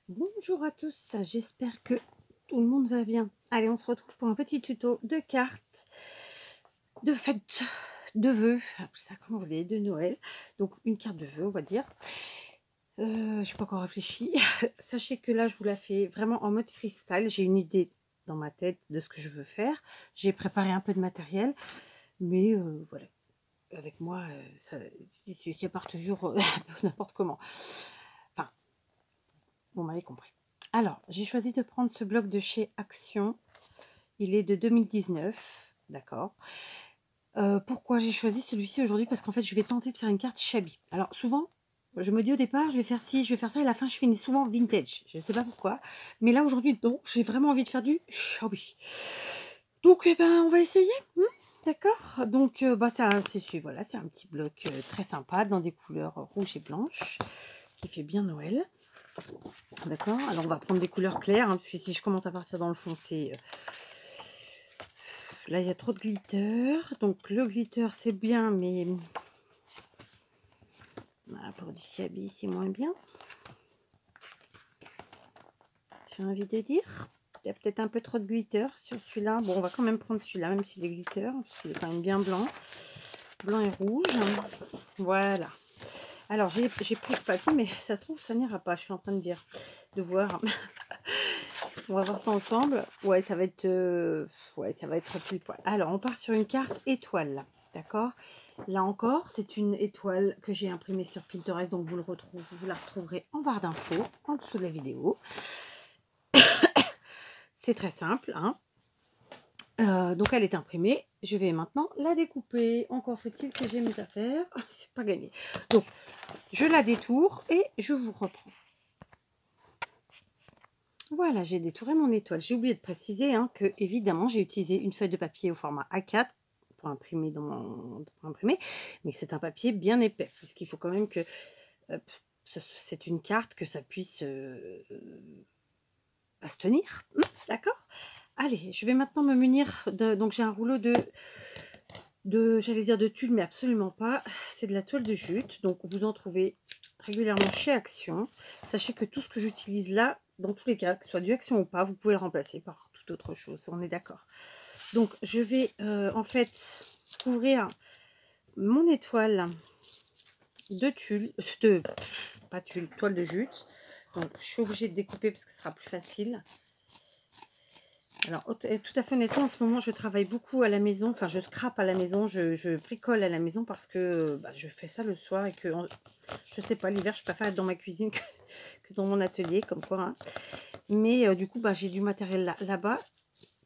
Bonjour à tous, j'espère que tout le monde va bien. Allez, on se retrouve pour un petit tuto de cartes, de fête, de vœux, appelez ça comme vous voulez, de Noël. Donc une carte de vœux, on va dire. Je n'ai pas encore réfléchi. Sachez que là, je vous la fais vraiment en mode freestyle. J'ai une idée dans ma tête de ce que je veux faire. J'ai préparé un peu de matériel, mais voilà. Avec moi, ça part toujours n'importe comment. Enfin, vous m'avez compris. Alors, j'ai choisi de prendre ce bloc de chez Action. Il est de 2019, d'accord. Pourquoi j'ai choisi celui-ci aujourd'hui? Parce qu'en fait, je vais tenter de faire une carte Shabby. Alors, souvent, je me dis au départ, je vais faire ci, je vais faire ça, et à la fin, je finis souvent vintage. Je ne sais pas pourquoi. Mais là, aujourd'hui, non, j'ai vraiment envie de faire du Shabby. Donc, eh ben, on va essayer. D'accord. Donc, voilà, c'est un petit bloc très sympa dans des couleurs rouges et blanches qui fait bien Noël. D'accord. Alors, on va prendre des couleurs claires, parce que si je commence à partir dans le foncé, là, il y a trop de glitter. Donc, le glitter, c'est bien, mais voilà, pour du Shabby, c'est moins bien. J'ai envie de dire. Il y a peut-être un peu trop de glitter sur celui-là. Bon, on va quand même prendre celui-là, même s'il est glitter, parce qu'il est quand même bien blanc. Blanc et rouge. Voilà. Alors, j'ai pris ce papier, mais ça se trouve, ça n'ira pas. Je suis en train de voir. On va voir ça ensemble. Ouais, ça va être pile poil. Alors, on part sur une carte étoile. D'accord. Là encore, c'est une étoile que j'ai imprimée sur Pinterest. Donc, vous la retrouverez en barre d'infos, en dessous de la vidéo. C'est très simple. Hein. Donc, elle est imprimée. Je vais maintenant la découper. Encore faut-il que j'ai mes affaires. C'est pas gagné. Donc, je la détourne et je vous reprends. Voilà, j'ai détouré mon étoile. J'ai oublié de préciser que, évidemment, j'ai utilisé une feuille de papier au format A4 pour imprimer mais c'est un papier bien épais, puisqu'il faut quand même que c'est une carte que ça puisse se tenir. D'accord. Allez, je vais maintenant me munir de. Donc, j'ai un rouleau j'allais dire de tulle, mais absolument pas. C'est de la toile de jute. Donc, vous en trouvez régulièrement chez Action. Sachez que tout ce que j'utilise là, dans tous les cas, que ce soit du Action ou pas, vous pouvez le remplacer par toute autre chose. On est d'accord. Donc, je vais en fait couvrir mon étoile de tulle, pas tulle, toile de jute. Donc, je suis obligée de découper parce que ce sera plus facile. Alors, tout à fait honnêtement, en ce moment, je travaille beaucoup à la maison. Enfin, je scrape à la maison, je bricole à la maison parce que je fais ça le soir et que, je sais pas, l'hiver, je préfère être dans ma cuisine que dans mon atelier, comme quoi. Hein. Mais du coup, j'ai du matériel là-bas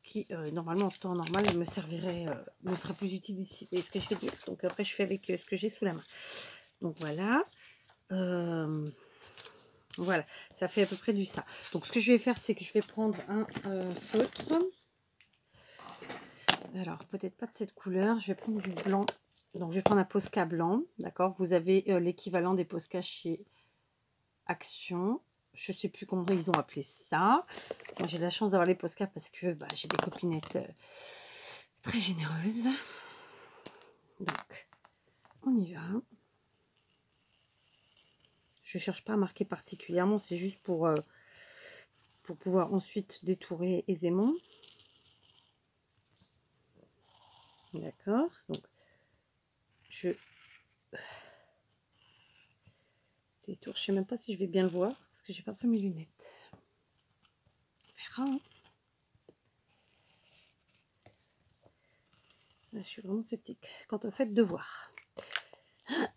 qui, normalement, en temps normal, me sera plus utile ici. Et ce que je fais dire. Donc, après, je fais avec ce que j'ai sous la main. Donc, voilà. Voilà, ça fait à peu près du ça. Donc, ce que je vais faire, c'est que je vais prendre un feutre. Alors, peut-être pas de cette couleur. Je vais prendre du blanc. Donc, je vais prendre un Posca blanc. D'accord. Vous avez l'équivalent des Posca chez Action. Je ne sais plus comment ils ont appelé ça. Moi, j'ai la chance d'avoir les Posca parce que j'ai des copinettes très généreuses. Donc, on y va. Je ne cherche pas à marquer particulièrement. C'est juste pour pouvoir ensuite détourer aisément. D'accord. Donc, je détourne. Je ne sais même pas si je vais bien le voir parce que j'ai pas pris mes lunettes. On verra. Hein. Là, je suis vraiment sceptique quant au fait de voir.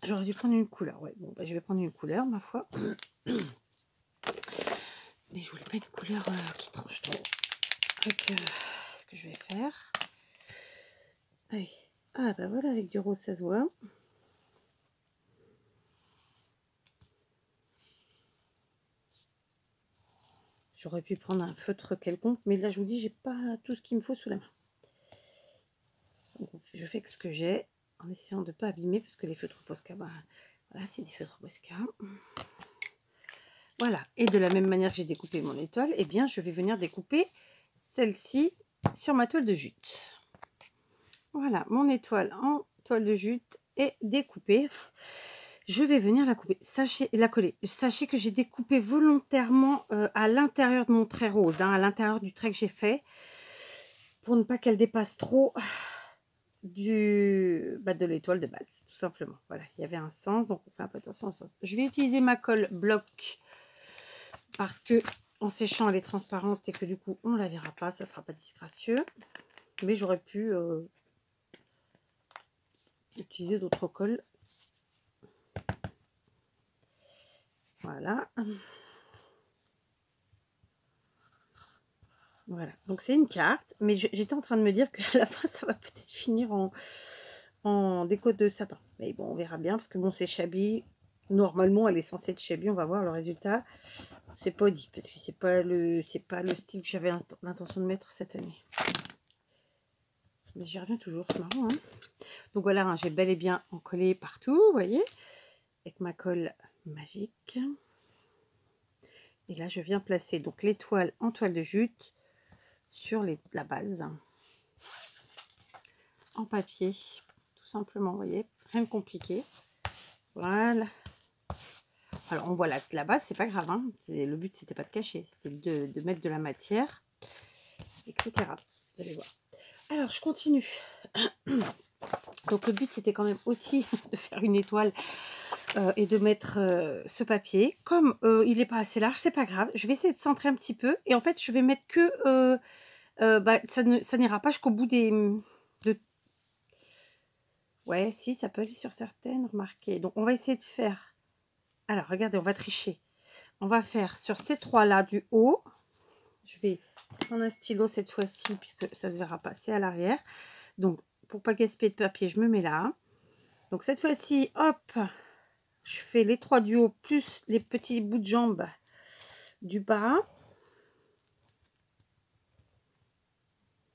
J'aurais dû prendre une couleur. Ouais, bon, je vais prendre une couleur, ma foi. Mais je voulais pas une couleur qui tranche trop. Donc, ce que je vais faire. Allez. Ah, voilà, avec du rose, ça se voit. J'aurais pu prendre un feutre quelconque, mais là, je vous dis, j'ai pas tout ce qu'il me faut sous la main. Donc, je fais ce que j'ai en essayant de ne pas abîmer, parce que les feutres Posca, voilà, c'est des feutres Posca. Voilà, et de la même manière que j'ai découpé mon étoile, eh bien, je vais venir découper celle-ci sur ma toile de jute. Voilà, mon étoile en toile de jute est découpée. je vais venir la couper. Sachez, la coller. Sachez que j'ai découpé volontairement à l'intérieur de mon trait rose, hein, à l'intérieur du trait que j'ai fait, pour ne pas qu'elle dépasse trop de l'étoile de base, tout simplement. Voilà, il y avait un sens, donc on fait un peu attention au sens. Je vais utiliser ma colle bloc parce que en séchant, elle est transparente et que du coup, on la verra pas, ça sera pas disgracieux. Mais j'aurais pu utiliser d'autres colles. Voilà. Voilà, donc c'est une carte, mais j'étais en train de me dire qu'à la fin, ça va peut-être finir en déco de sapin. Mais bon, on verra bien, parce que bon, c'est shabby. Normalement, elle est censée être shabby, on va voir le résultat. C'est pas dit, parce que c'est pas le style que j'avais l'intention de mettre cette année. Mais j'y reviens toujours, c'est marrant, hein. Donc voilà, hein, j'ai bel et bien encollé partout, vous voyez, avec ma colle magique. Et là, je viens placer donc l'étoile en toile de jute sur la base en papier, tout simplement, vous voyez, rien de compliqué. Voilà. Alors on voit la base, c'est pas grave, hein. Le but c'était pas de cacher, c'était de mettre de la matière, etc. Vous allez voir. Alors je continue. Donc le but c'était quand même aussi de faire une étoile et de mettre ce papier. Comme il n'est pas assez large, c'est pas grave. Je vais essayer de centrer un petit peu et en fait je vais mettre que ça n'ira pas jusqu'au bout Ouais, si, ça peut aller sur certaines, remarquez. Donc on va essayer de faire. Alors regardez, on va tricher. On va faire sur ces trois là du haut. Je vais prendre un stylo cette fois-ci puisque ça ne se verra pas, c'est à l'arrière. Donc pour pas gaspiller de papier, je me mets là. Donc cette fois-ci, hop, je fais les trois du haut plus les petits bouts de jambes du bas.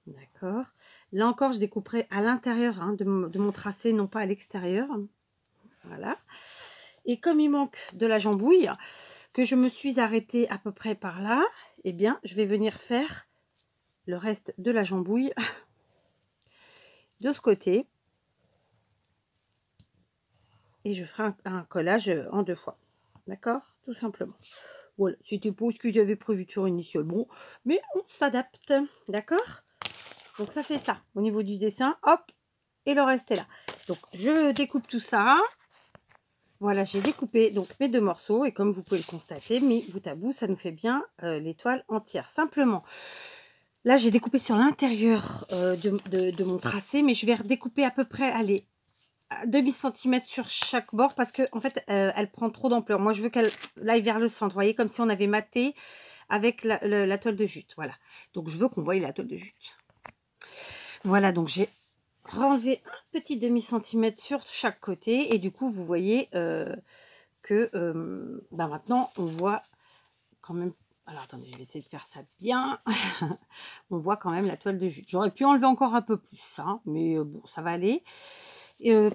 D'accord. Là encore, je découperai à l'intérieur hein, de mon tracé, non pas à l'extérieur. Voilà. Et comme il manque de la jambouille, que je me suis arrêtée à peu près par là, eh bien, je vais venir faire le reste de la jambouille de ce côté. Et je ferai un collage en deux fois. D'accord? Tout simplement. Voilà, c'était pas ce que j'avais prévu de faire initialement, mais on s'adapte. D'accord? Donc ça fait ça au niveau du dessin. Hop, et le reste est là. Donc je découpe tout ça. Voilà, j'ai découpé donc mes deux morceaux et comme vous pouvez le constater, mis bout à bout, ça nous fait bien l'étoile entière. Simplement, là j'ai découpé sur l'intérieur de mon tracé, mais je vais redécouper à peu près, allez, demi centimètre sur chaque bord parce que en fait, elle prend trop d'ampleur. Moi, je veux qu'elle aille vers le centre, vous voyez, comme si on avait maté avec la toile de jute. Voilà, donc je veux qu'on voie la toile de jute. Voilà, donc j'ai enlevé un petit demi centimètre sur chaque côté et du coup vous voyez que maintenant on voit quand même. Alors attendez, je vais essayer de faire ça bien. On voit quand même la toile de jute. J'aurais pu enlever encore un peu plus, hein, mais bon, ça va aller.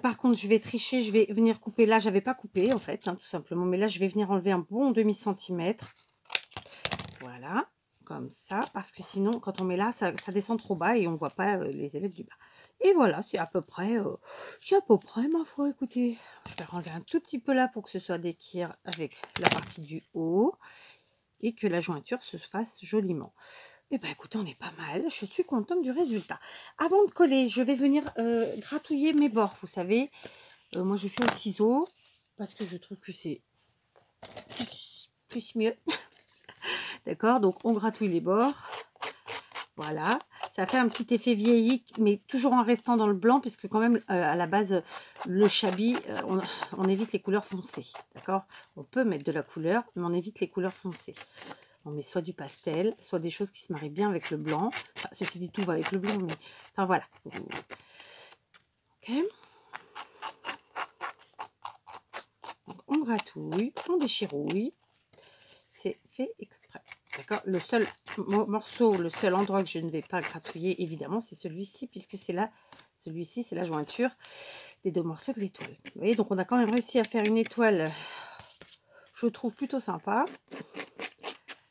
Par contre, je vais tricher, je vais venir couper. Là, j'avais pas coupé en fait, hein, tout simplement, mais là je vais venir enlever un bon demi centimètre. Voilà, comme ça, parce que sinon quand on met là, ça descend trop bas et on voit pas les élèves du bas. Et voilà, c'est à peu près ma foi. Écoutez, je vais enlever un tout petit peu là pour que ce soit d'équerre avec la partie du haut et que la jointure se fasse joliment. Et ben écoutez, on est pas mal. Je suis contente du résultat. Avant de coller, je vais venir gratouiller mes bords. Vous savez, moi je fais au ciseau parce que je trouve que c'est plus mieux. D'accord, donc on gratouille les bords. Voilà, ça fait un petit effet vieilli, mais toujours en restant dans le blanc, puisque quand même, à la base, le shabby, on évite les couleurs foncées. D'accord, on peut mettre de la couleur, mais on évite les couleurs foncées. On met soit du pastel, soit des choses qui se marient bien avec le blanc. Enfin, ceci dit, tout va avec le blanc, mais enfin voilà. Ok. Donc, on gratouille, on déchirouille. C'est fait exprès. D'accord. Le seul morceau, le seul endroit que je ne vais pas gratouiller, évidemment, c'est celui-ci, puisque c'est là, celui-ci, c'est la jointure des deux morceaux de l'étoile. Vous voyez, donc on a quand même réussi à faire une étoile, je trouve plutôt sympa,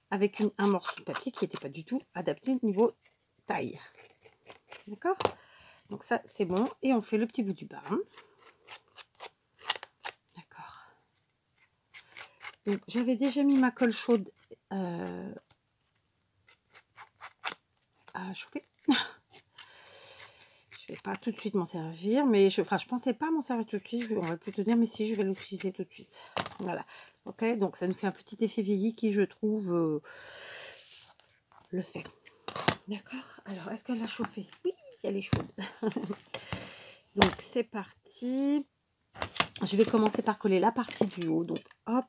avec un morceau de papier qui n'était pas du tout adapté niveau taille. D'accord. Donc ça, c'est bon. Et on fait le petit bout du bas. Hein. D'accord. Donc j'avais déjà mis ma colle chaude à chauffer. Je vais pas tout de suite m'en servir, mais je pensais pas m'en servir tout de suite. On va plutôt dire, mais si, je vais l'utiliser tout de suite. Voilà. Ok, donc ça nous fait un petit effet vieilli qui, je trouve, le fait. D'accord. Alors, est-ce qu'elle a chauffé? Oui, elle est chaude. Donc c'est parti. Je vais commencer par coller la partie du haut. Donc hop.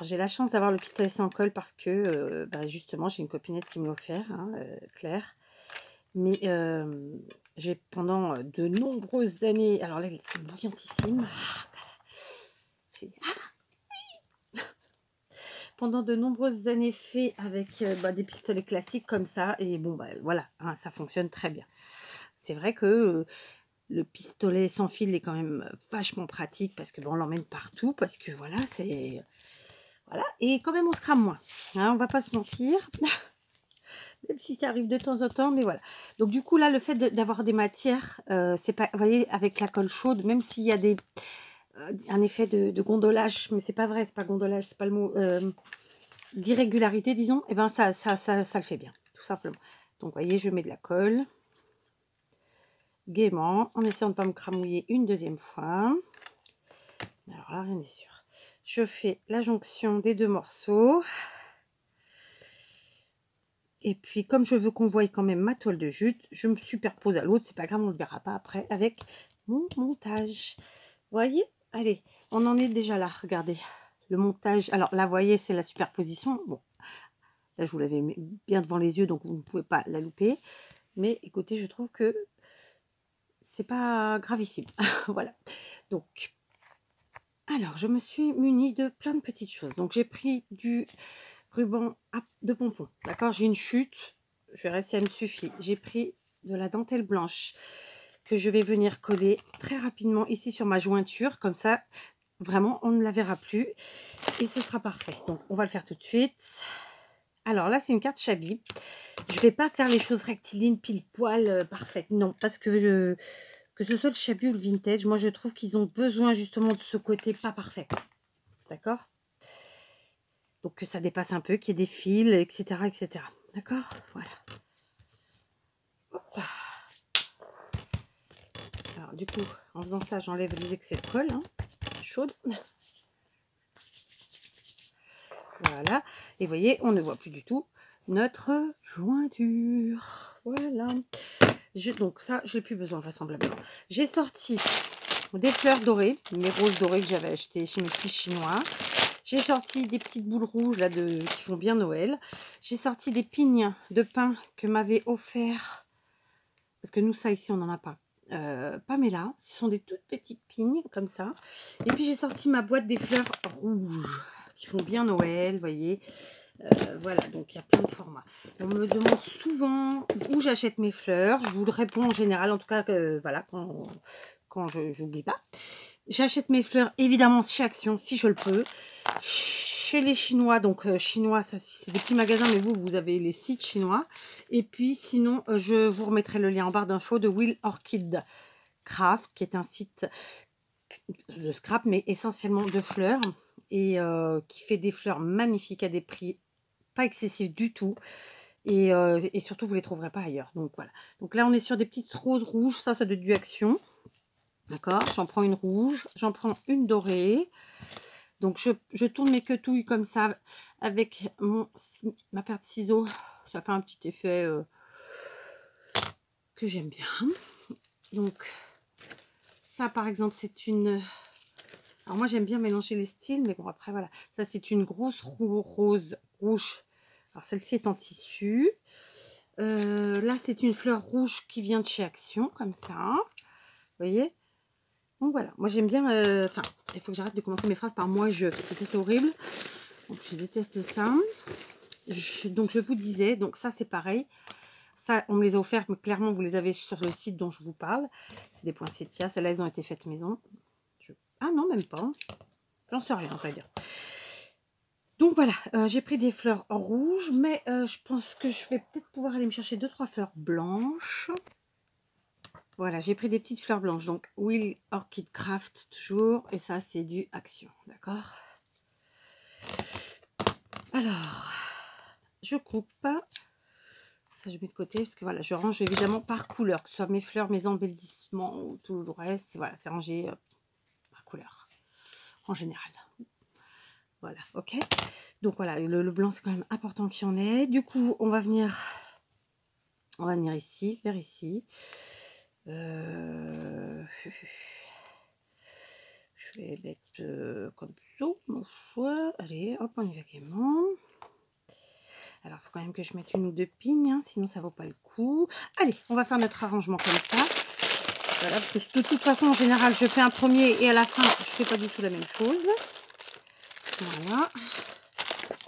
J'ai la chance d'avoir le pistolet sans colle parce que justement j'ai une copinette qui me l'a offert, hein, Claire. Mais j'ai pendant de nombreuses années, alors là c'est bouillantissime. Pendant de nombreuses années fait avec des pistolets classiques comme ça. Et bon voilà, hein, ça fonctionne très bien. C'est vrai que le pistolet sans fil est quand même vachement pratique parce que bon, on l'emmène partout parce que voilà, c'est... Voilà, et quand même on se crame moins, hein, on va pas se mentir, même si ça arrive de temps en temps, mais voilà. Donc du coup là, le fait d'avoir des matières, c'est pas, vous voyez, avec la colle chaude, même s'il y a des un effet de gondolage, mais c'est pas vrai, c'est pas gondolage, c'est pas le mot, d'irrégularité, disons, et ben ça le fait bien, tout simplement. Donc vous voyez, je mets de la colle gaiement, en essayant de ne pas me cramouiller une deuxième fois. Alors là, rien n'est sûr. Je fais la jonction des deux morceaux. Et puis, comme je veux qu'on voie quand même ma toile de jute, je me superpose à l'autre. C'est pas grave, on ne le verra pas après avec mon montage. Vous voyez? Allez, on en est déjà là. Regardez, le montage. Alors là, vous voyez, c'est la superposition. Bon, là, je vous l'avais mis bien devant les yeux, donc vous ne pouvez pas la louper. Mais écoutez, je trouve que c'est pas gravissime. Voilà. Donc, alors, je me suis munie de plein de petites choses. Donc, j'ai pris du ruban de pompon. D'accord, j'ai une chute. Je verrai si elle me suffit. J'ai pris de la dentelle blanche que je vais venir coller très rapidement ici sur ma jointure. Comme ça, vraiment, on ne la verra plus. Et ce sera parfait. Donc, on va le faire tout de suite. Alors là, c'est une carte Chabi. Je ne vais pas faire les choses rectilignes, pile poil, parfaites. Non, parce que que ce soit le Chabi ou le vintage, moi je trouve qu'ils ont besoin justement de ce côté pas parfait. D'accord? Donc que ça dépasse un peu, qu'il y ait des fils, etc. etc. D'accord? Voilà. Hop. Alors du coup, en faisant ça, j'enlève les excès de colle, hein, chaude. Voilà. Et vous voyez, on ne voit plus du tout notre jointure. Voilà. Donc ça, j'ai plus besoin vraisemblablement. J'ai sorti des fleurs dorées, mes roses dorées que j'avais achetées chez mes petits chinois. J'ai sorti des petites boules rouges là qui font bien Noël. J'ai sorti des pignes de pin que m'avait offert, parce que nous ça ici on n'en a pas. Pamela, ce sont des toutes petites pignes comme ça. Et puis j'ai sorti ma boîte des fleurs rouges qui font bien Noël, vous voyez. Voilà, donc il y a plein de formats. On me demande souvent où j'achète mes fleurs. Je vous le réponds en général, en tout cas, voilà, quand je n'oublie pas. J'achète mes fleurs évidemment chez Action, si je le peux. Chez les Chinois, donc Chinois, ça c'est des petits magasins, mais vous avez les sites chinois. Et puis sinon, je vous remettrai le lien en barre d'infos de Will Orchid Craft, qui est un site de scrap, mais essentiellement de fleurs. Et qui fait des fleurs magnifiques à des prix pas excessifs du tout. Et surtout, vous ne les trouverez pas ailleurs. Donc voilà. Donc là, on est sur des petites roses rouges. Ça doit être du Action. D'accord, j'en prends une rouge, j'en prends une dorée. Donc je tourne mes quetouilles comme ça avec ma paire de ciseaux. Ça fait un petit effet que j'aime bien. Donc ça par exemple c'est une... Alors moi j'aime bien mélanger les styles, mais bon après voilà. Ça c'est une grosse rose rouge. Alors celle-ci est en tissu. Là c'est une fleur rouge qui vient de chez Action, comme ça. Vous voyez? Donc voilà, moi j'aime bien, enfin, il faut que j'arrête de commencer mes phrases par moi je, parce que ça c'est horrible. Donc je déteste ça. Donc je vous disais, donc ça c'est pareil. Ça on me les a offerts, mais clairement vous les avez sur le site dont je vous parle. C'est des poinsettias, celles-là elles ont été faites maison. Ah non, même pas. J'en sais rien, on va dire. Donc voilà, j'ai pris des fleurs en rouge, mais je pense que je vais peut-être pouvoir aller me chercher 2-3 fleurs blanches. Voilà, j'ai pris des petites fleurs blanches. Donc, Will Orchid Craft, toujours. Et ça, c'est du Action. D'accord? Alors, je coupe. Ça, je mets de côté parce que voilà, je range évidemment par couleur. Que ce soit mes fleurs, mes embellissements ou tout le reste. Voilà, c'est rangé par couleur. En général. Voilà, ok. Donc, voilà, le blanc, c'est quand même important qu'il y en ait. Du coup, on va venir ici, vers ici. Je vais mettre comme ça, ma foi. Allez, hop, on y va gaiement. Alors, il faut quand même que je mette une ou deux pignes, hein, sinon ça vaut pas le coup. Allez, on va faire notre arrangement comme ça. Voilà, parce que de toute façon, en général, je fais un premier et à la fin, je fais pas du tout la même chose. Voilà.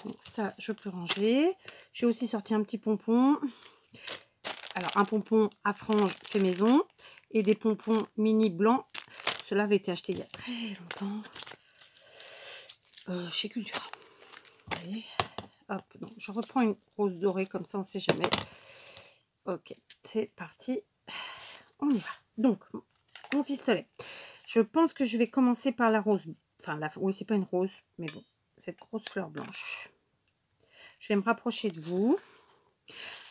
Donc ça, je peux ranger. J'ai aussi sorti un petit pompon. Alors, un pompon à franges fait maison et des pompons mini blancs. Cela avait été acheté il y a très longtemps chez Cultura. Allez, hop, donc je reprends une rose dorée comme ça, on ne sait jamais. Ok, c'est parti. On y va. Donc, mon pistolet. Je pense que je vais commencer par la rose. Enfin, oui, c'est pas une rose, mais bon, cette grosse fleur blanche. Je vais me rapprocher de vous.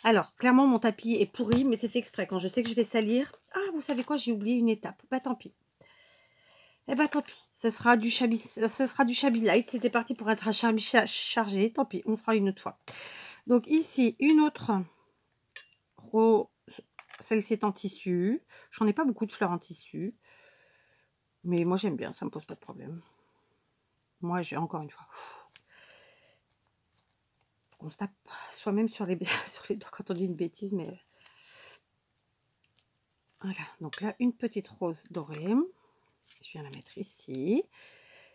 Alors, clairement, mon tapis est pourri, mais c'est fait exprès. Quand je sais que je vais salir... Ah, vous savez quoi? J'ai oublié une étape. Bah, tant pis. Eh bah, tant pis. Ce sera du Shabby Light. C'était parti pour être un Shabby chargé. Tant pis, on fera une autre fois. Donc, ici, une autre rose. Celle-ci est en tissu. J'en ai pas beaucoup de fleurs en tissu. Mais moi, j'aime bien. Ça me pose pas de problème. Moi, j'ai encore une fois... On se tape soi-même sur les doigts quand on dit une bêtise, mais... Voilà, donc là, une petite rose dorée. Je viens la mettre ici.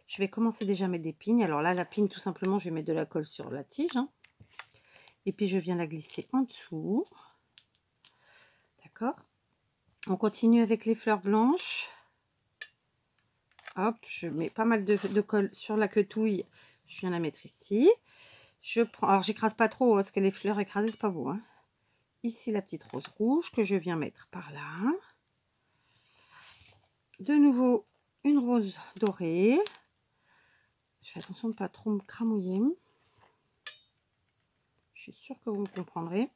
Je vais commencer déjà à mettre des pignes. Alors là, la pigne, tout simplement, je vais mettre de la colle sur la tige. Hein. Et puis, je viens la glisser en dessous. D'accord. On continue avec les fleurs blanches. Hop, je mets pas mal de colle sur la quetouille. Je viens la mettre ici. Je prends, alors, j'écrase pas trop, parce que les fleurs écrasées, c'est pas beau. Hein. Ici, la petite rose rouge que je viens mettre par là. De nouveau, une rose dorée. Je fais attention de ne pas trop me cramouiller. Je suis sûre que vous me comprendrez.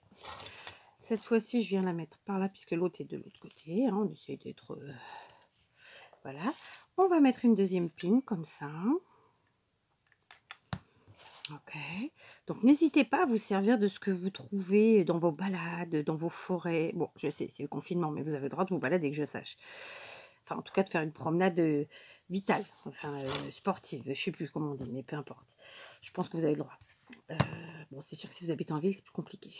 Cette fois-ci, je viens la mettre par là, puisque l'autre est de l'autre côté. Hein. On essaie d'être... Voilà. On va mettre une deuxième pigne, comme ça. Ok. Donc, n'hésitez pas à vous servir de ce que vous trouvez dans vos balades, dans vos forêts. Bon, je sais, c'est le confinement, mais vous avez le droit de vous balader, que je sache. Enfin, en tout cas, de faire une promenade vitale, enfin, sportive. Je ne sais plus comment on dit, mais peu importe. Je pense que vous avez le droit. Bon, c'est sûr que si vous habitez en ville, c'est plus compliqué.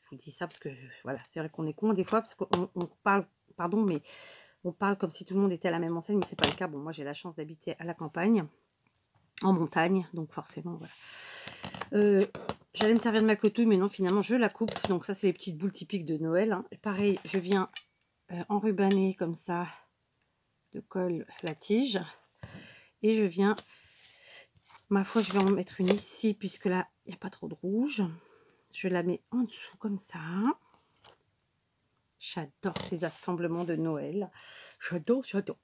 Je vous dis ça parce que, voilà, c'est vrai qu'on est con des fois, parce qu'on parle, pardon, mais on parle comme si tout le monde était à la même enseigne, mais c'est pas le cas. Bon, moi, j'ai la chance d'habiter à la campagne, en montagne, donc forcément, voilà. J'allais me servir de ma quetouille, mais non, finalement, je la coupe. Donc ça, c'est les petites boules typiques de Noël. Hein. Pareil, je viens enrubanner comme ça de colle la tige. Et je viens, ma foi, je vais en mettre une ici, puisque là, il n'y a pas trop de rouge. Je la mets en dessous comme ça. J'adore ces assemblements de Noël. J'adore, j'adore.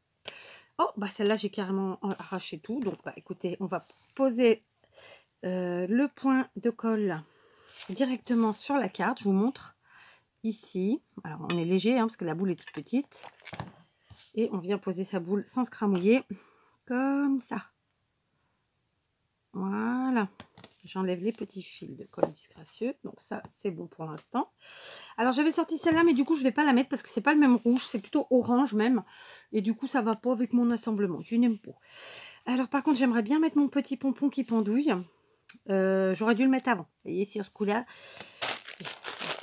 Oh, bah celle-là, j'ai carrément arraché tout. Donc, bah écoutez, on va poser le point de colle directement sur la carte. Je vous montre ici. Alors, on est léger, hein, parce que la boule est toute petite. Et on vient poser sa boule sans se cramouiller. Comme ça. Voilà. J'enlève les petits fils de colle disgracieux. Donc ça, c'est bon pour l'instant. Alors, j'avais sorti celle-là, mais du coup, je ne vais pas la mettre parce que c'est pas le même rouge. C'est plutôt orange même. Et du coup, ça va pas avec mon assemblement. Je n'aime pas. Alors, par contre, j'aimerais bien mettre mon petit pompon qui pendouille. J'aurais dû le mettre avant. Vous voyez, sur ce coup-là.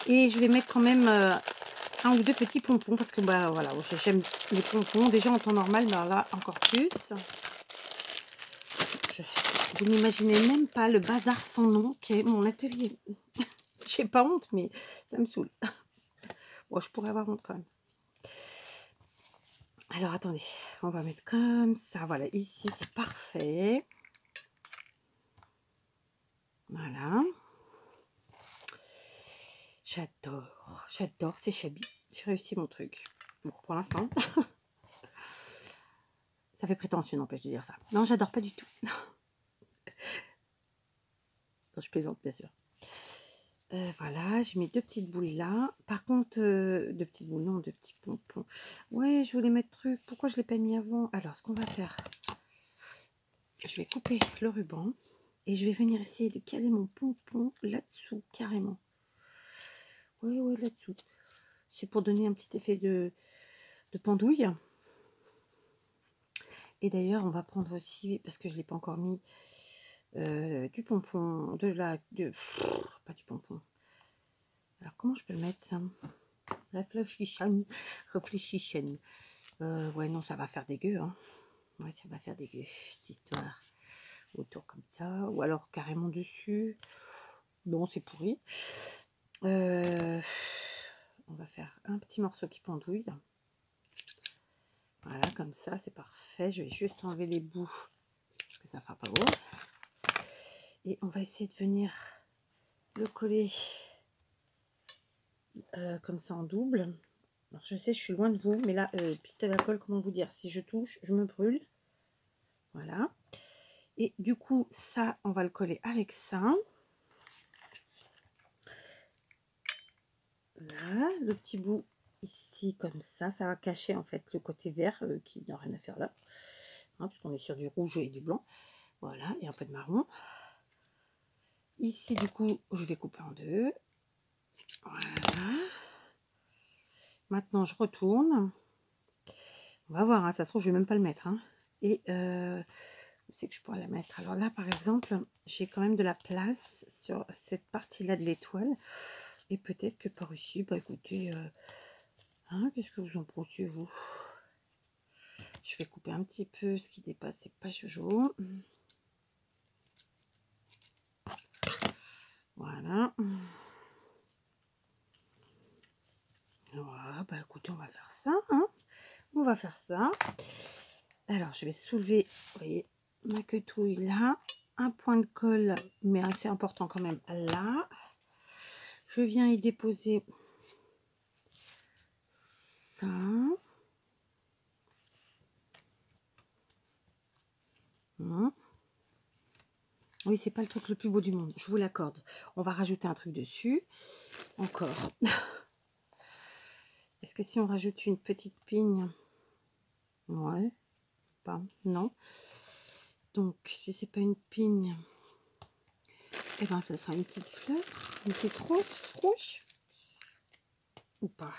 Et je vais mettre quand même un ou deux petits pompons parce que, bah voilà, j'aime les pompons. Déjà en temps normal, mais là, encore plus. Vous n'imaginez même pas le bazar sans nom qu'est mon atelier. J'ai pas honte, mais ça me saoule. Bon, je pourrais avoir honte quand même. Alors, attendez. On va mettre comme ça. Voilà, ici, c'est parfait. Voilà. J'adore. J'adore. C'est Shabby. J'ai réussi mon truc. Bon, pour l'instant. Ça fait prétentieux, n'empêche de dire ça. Non, j'adore pas du tout. Non, je plaisante, bien sûr. Voilà, j'ai mis 2 petites boules là. Par contre, 2 petites boules, non, 2 petits pompons. Ouais, je voulais mettre truc. Pourquoi je ne l'ai pas mis avant? Alors, ce qu'on va faire, je vais couper le ruban et je vais venir essayer de caler mon pompon là-dessous, carrément. Ouais, là-dessous. C'est pour donner un petit effet de pendouille. Et d'ailleurs, on va prendre aussi, parce que je ne l'ai pas encore mis, du pompon, pas du pompon. Alors, comment je peux le mettre, ça? Réfléchissons. Ouais, non, ça va faire dégueu, hein. Ouais, ça va faire dégueu, cette histoire. Autour comme ça, ou alors carrément dessus. Non, c'est pourri. On va faire un petit morceau qui pendouille. Voilà, comme ça, c'est parfait. Je vais juste enlever les bouts, parce que ça fera pas beau. Et on va essayer de venir le coller comme ça en double. Alors, je sais, je suis loin de vous, mais là, pistolet à colle, comment vous dire? Si je touche, je me brûle. Voilà. Et du coup, ça, on va le coller avec ça. Là, le petit bout ici, comme ça va cacher en fait le côté vert qui n'a rien à faire là. Hein, puisqu'on est sur du rouge et du blanc. Voilà, et un peu de marron. Ici, du coup, je vais couper en deux. Voilà. Maintenant, je retourne. On va voir, hein, ça se trouve, je vais même pas le mettre. Hein. Et c'est que je pourrais la mettre. Alors là, par exemple, j'ai quand même de la place sur cette partie-là de l'étoile. Et peut-être que par ici, bah écoutez, hein, qu'est-ce que vous en pensez, vous? Je vais couper un petit peu ce qui dépasse, c'est pas jojo. Voilà. Voilà, bah écoutez, on va faire ça. Hein. On va faire ça. Alors, je vais soulever, vous voyez, ma quetouille là. Un point de colle, mais assez important quand même, là. Je viens y déposer ça. Oui, c'est pas le truc le plus beau du monde, je vous l'accorde. On va rajouter un truc dessus. Encore. Est-ce que si on rajoute une petite pigne? Ouais. Pas. Non. Donc, si c'est pas une pigne, eh ben, ça sera une petite fleur, une petite rose rouge. Ou pas.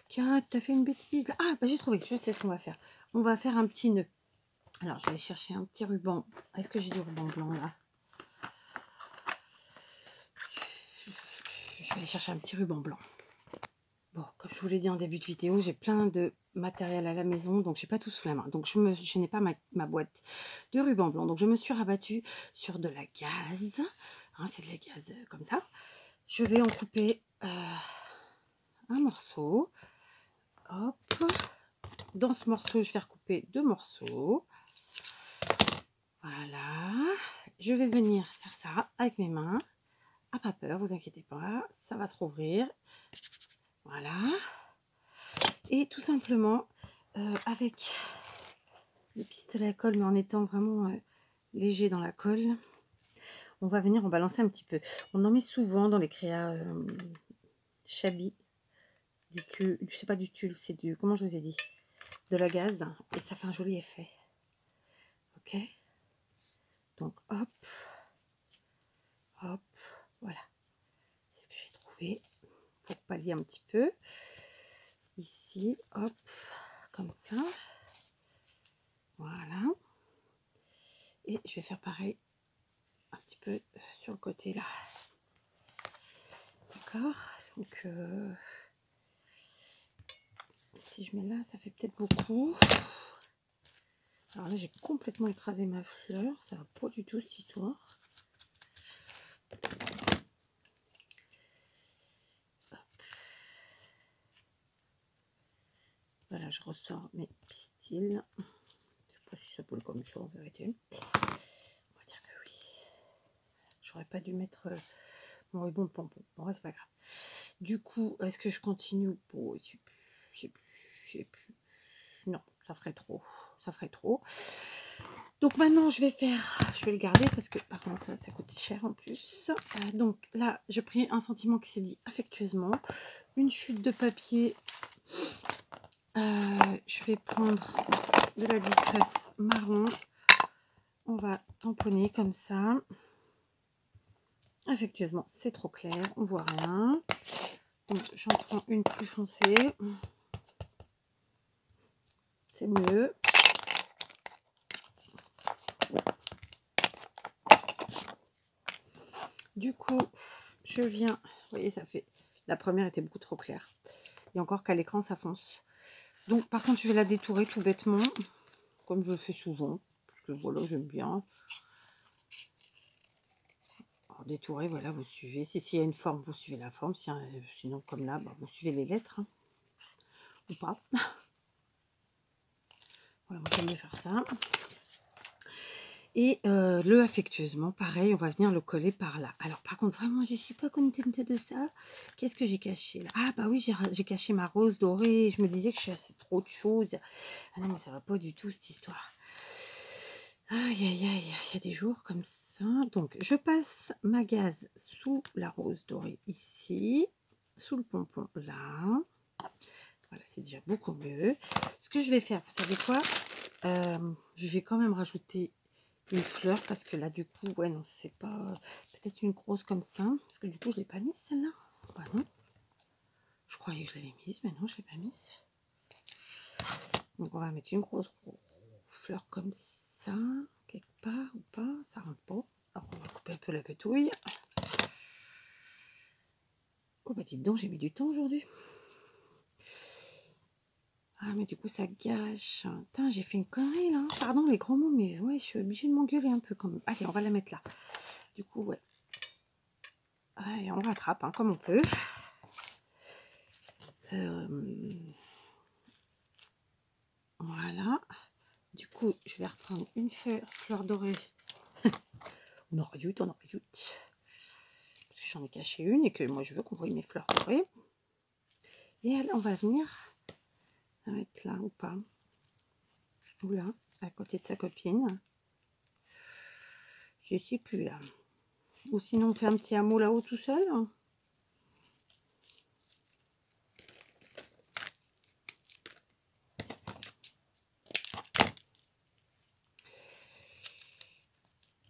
Tiens, tu as fait une bêtise. Ah, bah j'ai trouvé, je sais ce qu'on va faire. On va faire un petit nœud. Alors, je vais aller chercher un petit ruban. Est-ce que j'ai du ruban blanc là? Je vais aller chercher un petit ruban blanc. Bon, comme je vous l'ai dit en début de vidéo, j'ai plein de matériel à la maison, donc je n'ai pas tout sous la main. Donc, je n'ai pas ma boîte de ruban blanc. Donc, je me suis rabattue sur de la gaze. Hein, c'est de la gaze comme ça. Je vais en couper un morceau. Hop. Dans ce morceau, je vais recouper 2 morceaux. Voilà. Je vais venir faire ça avec mes mains. Ah, pas peur, vous inquiétez pas. Ça va se rouvrir. Voilà. Et tout simplement, avec le pistolet à colle, mais en étant vraiment léger dans la colle, on va venir en balancer un petit peu. On en met souvent dans les créas Chabi. Du tulle, c'est pas du tulle, c'est du, comment je vous ai dit, de la gaze. Et ça fait un joli effet. Ok. Donc, hop. Hop. Voilà. C'est ce que j'ai trouvé pour pallier un petit peu. Ici, hop. Comme ça. Voilà. Et je vais faire pareil un petit peu sur le côté là. D'accord. Donc, si je mets là, ça fait peut-être beaucoup. Alors là, j'ai complètement écrasé ma fleur. Ça va pas du tout cette histoire. Hop. Voilà, je ressors mes pistils. Je sais pas si ça boule comme ça en vérité. On va dire que oui. Je j'aurais pas dû mettre mon ruban de pompon. Bon, ouais, c'est pas grave. Du coup, est-ce que je continue? Bon, j'ai plus. Non, ça ferait trop. Ça ferait trop. Donc maintenant, je vais le garder parce que par contre, ça coûte cher en plus. Donc là, je pris un sentiment qui se dit affectueusement. Une chute de papier. Je vais prendre de la distress marron. On va tamponner comme ça. Affectueusement, c'est trop clair, on voit rien. Donc j'en prends une plus foncée. C'est mieux. Du coup, je viens. Vous voyez, ça fait. La première était beaucoup trop claire. Et encore qu'à l'écran, ça fonce. Donc, par contre, je vais la détourer tout bêtement, comme je le fais souvent. Parce que voilà, j'aime bien. Alors, détourer, voilà, vous suivez. S'il y a une forme, vous suivez la forme. Sinon, comme là, bah, vous suivez les lettres. Hein. Ou pas. Voilà, moi, j'aime bien faire ça. Et le affectueusement, pareil, on va venir le coller par là. Alors, par contre, vraiment, je ne suis pas contente de ça. Qu'est-ce que j'ai caché là? Ah, bah oui, j'ai caché ma rose dorée. Je me disais que je chassais trop de choses. Ah non, mais ça va pas du tout, cette histoire. Aïe, aïe, aïe, il y a des jours comme ça. Donc, je passe ma gaze sous la rose dorée ici. Sous le pompon là. Voilà, c'est déjà beaucoup mieux. Ce que je vais faire, vous savez quoi? Je vais quand même rajouter une fleur parce que là du coup ouais non c'est pas peut-être une grosse comme ça parce que du coup je l'ai pas mise celle-là. Bah non, je croyais que je l'avais mise mais non je l'ai pas mise. Donc on va mettre une grosse fleur comme ça quelque part ou pas, ça rentre pas. Alors on va couper un peu la quetouille. Oh bah dites donc j'ai mis du temps aujourd'hui. Ah mais du coup ça gâche. Putain j'ai fait une connerie là. Pardon les gros mots mais ouais je suis obligée de m'engueuler un peu quand même. Allez on va la mettre là. Du coup ouais. Allez, on rattrape hein, comme on peut. Voilà. Du coup, je vais reprendre une fleur dorée. On en rajoute, on en rajoute. Parce que j'en ai caché une et que moi je veux qu'on voie mes fleurs dorées. Et elle, on va venir la mettre là ou pas. Ou là, à côté de sa copine. Je ne sais plus là. Ou sinon on fait un petit hameau là-haut tout seul.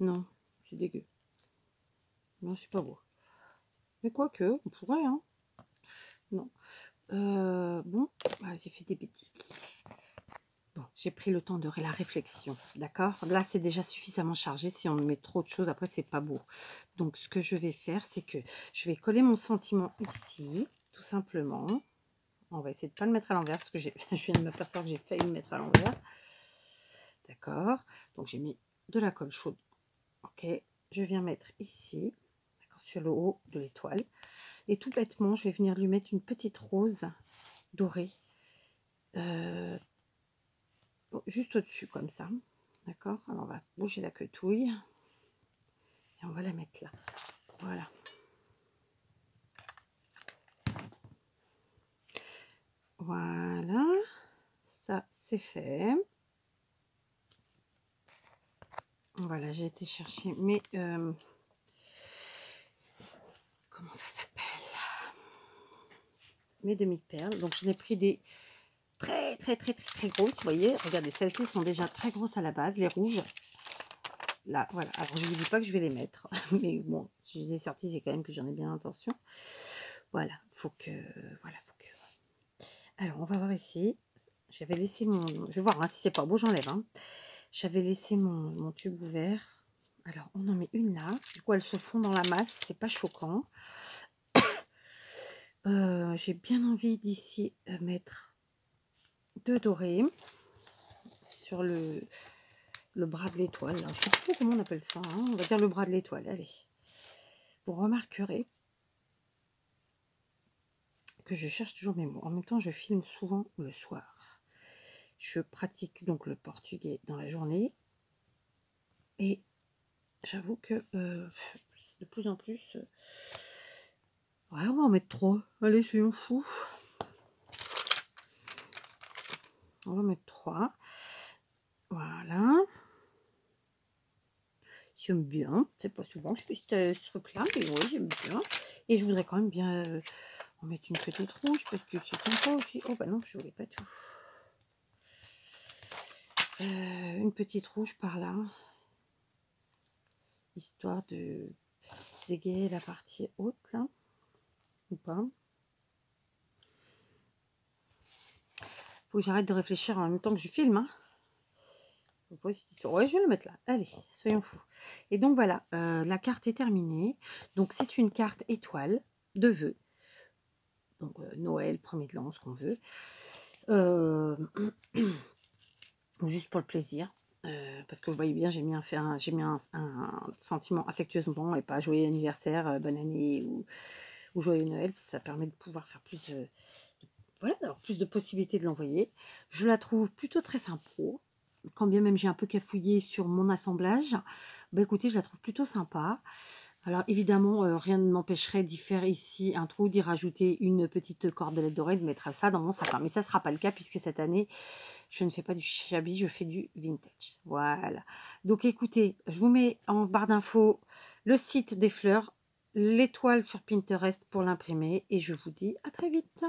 Non, c'est dégueu. Non, c'est pas beau. Mais quoique, on pourrait, hein. Non. Bon, bah, j'ai fait des bêtises. Bon, j'ai pris le temps de la réflexion, d'accord? Là, c'est déjà suffisamment chargé. Si on met trop de choses, après, c'est pas beau. Donc, ce que je vais faire, c'est que je vais coller mon sentiment ici, tout simplement. On va essayer de ne pas le mettre à l'envers, parce que je viens de m'apercevoir que j'ai failli le mettre à l'envers. D'accord? Donc, j'ai mis de la colle chaude. Ok? Je viens mettre ici, sur le haut de l'étoile. Et tout bêtement, je vais venir lui mettre une petite rose dorée. Juste au-dessus, comme ça. D'accord? Alors, on va bouger la quetouille. Et on va la mettre là. Voilà. Voilà. Ça, c'est fait. Voilà, j'ai été chercher mes... comment ça s'appelle? Mes demi-perles. Donc, je n'ai pris des très grosses. Vous voyez, regardez, celles-ci sont déjà très grosses à la base, les rouges. Là, voilà. Alors, je ne vous dis pas que je vais les mettre. Mais bon, si je les ai sorties, c'est quand même que j'en ai bien l'intention. Voilà, faut que... Voilà, faut que... Alors, on va voir ici. J'avais laissé mon... Je vais voir hein, si c'est pas beau, j'enlève. Hein. J'avais laissé mon tube ouvert. Alors, on en met une là. Du coup, elles se fond dans la masse. C'est pas choquant. J'ai bien envie d'ici mettre deux dorés sur le bras de l'étoile. Je ne sais pas comment on appelle ça. Hein. On va dire le bras de l'étoile. Allez. Vous remarquerez que je cherche toujours mes mots. En même temps, je filme souvent le soir. Je pratique donc le portugais dans la journée. Et j'avoue que de plus en plus. Ouais, on va en mettre 3. Allez, soyons fous. On va mettre 3. Voilà. J'aime bien. C'est pas souvent que je fais ce truc-là, mais ouais, j'aime bien. Et je voudrais quand même bien en mettre une petite rouge parce que c'est sympa aussi. Oh bah non, je voulais pas tout. Une petite rouge par là. Histoire de dégayer la partie haute là. Ou pas. Faut que j'arrête de réfléchir en même temps que je filme. Hein. Ouais, je vais le mettre là. Allez, soyons fous. Et donc voilà, la carte est terminée. Donc c'est une carte étoile de vœux. Donc Noël, premier de l'an, ce qu'on veut. Juste pour le plaisir. Parce que vous voyez bien, j'ai mis, un sentiment affectueusement et pas joyeux anniversaire, bonne année ou joyeux Noël. Ça permet de pouvoir faire plus de voilà, d'avoir plus de possibilités de l'envoyer. Je la trouve plutôt très sympa. Quand bien même j'ai un peu cafouillé sur mon assemblage, bah écoutez, je la trouve plutôt sympa. Alors évidemment, rien ne m'empêcherait d'y faire ici un trou, d'y rajouter une petite cordelette dorée, de mettre ça dans mon sapin. Mais ça ne sera pas le cas puisque cette année, je ne fais pas du shabby, je fais du vintage. Voilà. Donc écoutez, je vous mets en barre d'infos le site des fleurs, l'étoile sur Pinterest pour l'imprimer et je vous dis à très vite.